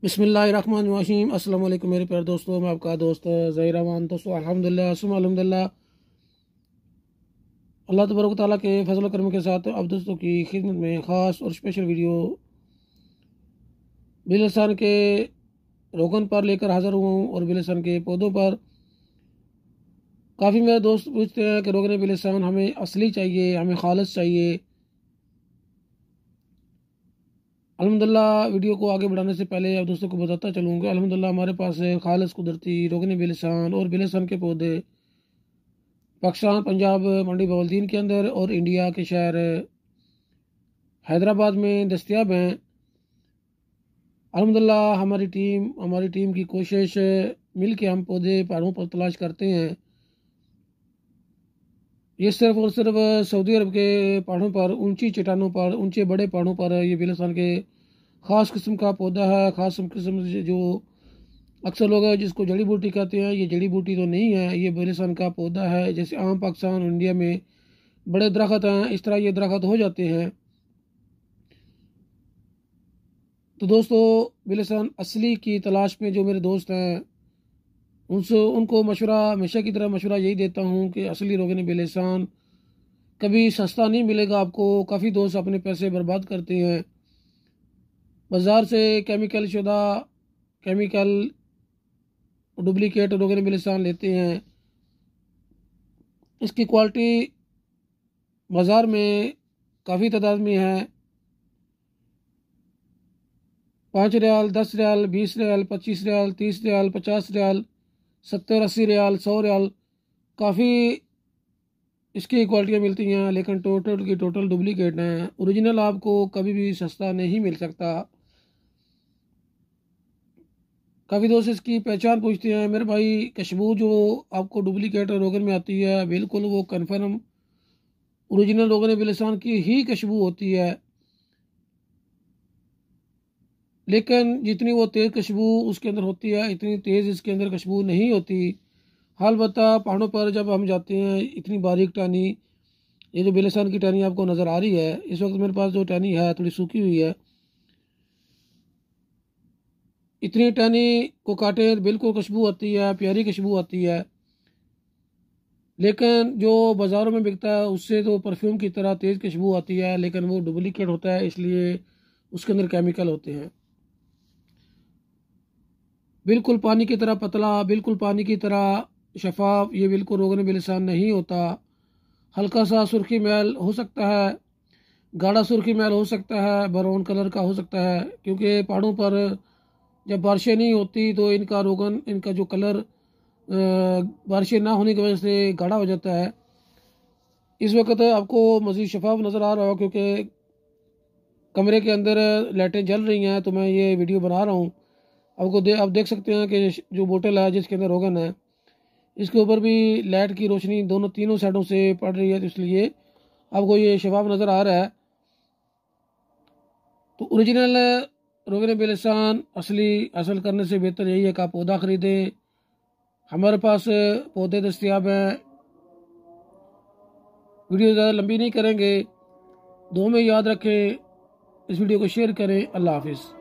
बिस्मिल्लाहिर्रहमानिर्रहीम। अस्सलाम वालेकुम मेरे प्यारे दोस्तों, मैं आपका दोस्त ज़हीर रहमान। दोस्तों अल्हम्दुलिल्लाह सुम्मा अल्हम्दुलिल्लाह, अल्लाह तबारक व तआला के फजल करम के साथ अब दोस्तों की खिदमत में ख़ास और स्पेशल वीडियो बिलहसन के रोगन पर लेकर हाज़िर हुआ हूँ। और बिलहसन के पौधों पर काफ़ी मेरे दोस्त पूछते हैं कि रोगन बिलहसन हमें असली चाहिए, हमें खालिस चाहिए। अल्हम्दुलिल्लाह वीडियो को आगे बढ़ाने से पहले अब दोस्तों को बताता चलूँगा, अल्हम्दुलिल्लाह हमारे पास है खालिस कुदरती रोगन बिलहसन और बिलहसन के पौधे पाकिस्तान, पंजाब, मंडी बवलदीन के अंदर और इंडिया के शहर हैदराबाद में दस्तयाब हैं। अल्हम्दुलिल्लाह हमारी टीम की कोशिश मिल के हम पौधे पहाड़ों पर तलाश करते हैं। ये सिर्फ और सिर्फ सऊदी अरब के पहाड़ों पर, ऊंची चट्टानों पर, ऊंचे बड़े पहाड़ों पर ये बिलहसन के ख़ास किस्म का पौधा है। ख़ास किस्म से जो अक्सर लोग जिसको जड़ी बूटी कहते हैं, ये जड़ी बूटी तो नहीं है, ये बिलहसन का पौधा है। जैसे आम पाकिस्तान और इंडिया में बड़े दरख्त हैं, इस तरह ये दरख्त हो जाते हैं। तो दोस्तों बिलहसन असली की तलाश में जो मेरे दोस्त हैं उनसे उनको मशवरा, हमेशा की तरह मशवरा यही देता हूँ कि असली रोगन बिलहसन कभी सस्ता नहीं मिलेगा आपको। काफ़ी दोस्त अपने पैसे बर्बाद करते हैं, बाज़ार से केमिकल डुप्लीकेट रोगन बिलहसन लेते हैं। इसकी क्वालिटी बाज़ार में काफ़ी तादाद में है। 5 रियाल, 10 रियाल, 20 रियाल, 25 रियाल, 30 रियाल, 50 रियाल, 70, 80 रियाल, 100 रियाल, काफ़ी इसकी क्वालिटियाँ मिलती हैं। लेकिन टोटल की टोटल डुप्लीकेट हैं। ओरिजिनल आपको कभी भी सस्ता नहीं मिल सकता। काफ़ी दोस्त इसकी पहचान पूछते हैं, मेरे भाई खुशबू जो आपको डुप्लीकेट रोगन में आती है बिल्कुल वो कन्फर्म ओरिजिनल रोगन बिलहसन की ही खुशबू होती है। लेकिन जितनी वो तेज़ खुशबू उसके अंदर होती है, इतनी तेज़ इसके अंदर खुशबू नहीं होती। अलबत्ता पहाड़ों पर जब हम जाते हैं, इतनी बारीक टहनी, ये जो बिलहसन की टहनी आपको नज़र आ रही है, इस वक्त मेरे पास जो टहनी है थोड़ी सूखी हुई है, इतनी टहनी को काटें बिल्कुल खुशबू आती है, प्यारी खुशबू आती है। लेकिन जो बाज़ारों में बिकता है उससे तो परफ्यूम की तरह तेज़ खुशबू आती है, लेकिन वो डुप्लीकेट होता है, इसलिए उसके अंदर केमिकल होते हैं। बिल्कुल पानी की तरह पतला, बिल्कुल पानी की तरह शफाफ ये बिल्कुल रोगन बिलहसन नहीं होता। हल्का सा सुर्खी मैल हो सकता है, गाढ़ा सुर्खी मैल हो सकता है, ब्राउन कलर का हो सकता है, क्योंकि पहाड़ों पर जब बारिशें नहीं होती तो इनका रोगन, इनका जो कलर बारिशें ना होने की वजह से गाढ़ा हो जाता है। इस वक्त आपको मज़ीद शफाफ नज़र आ रहा हो क्योंकि कमरे के अंदर लाइटें जल रही हैं, तो मैं ये वीडियो बना रहा हूँ। आप देख सकते हैं कि जो बोतल है जिसके अंदर रोगन है, इसके ऊपर भी लाइट की रोशनी दोनों तीनों साइडों से पड़ रही है, तो इसलिए आपको ये शफाफ नज़र आ रहा है। तो ओरिजिनल रोगन बिलहसन असली हासिल करने से बेहतर यही है कि आप पौधा ख़रीदें। हमारे पास पौधे दस्तियाब हैं। वीडियो ज़्यादा लंबी नहीं करेंगे, दो में याद रखें, इस वीडियो को शेयर करें। अल्लाह हाफिज़।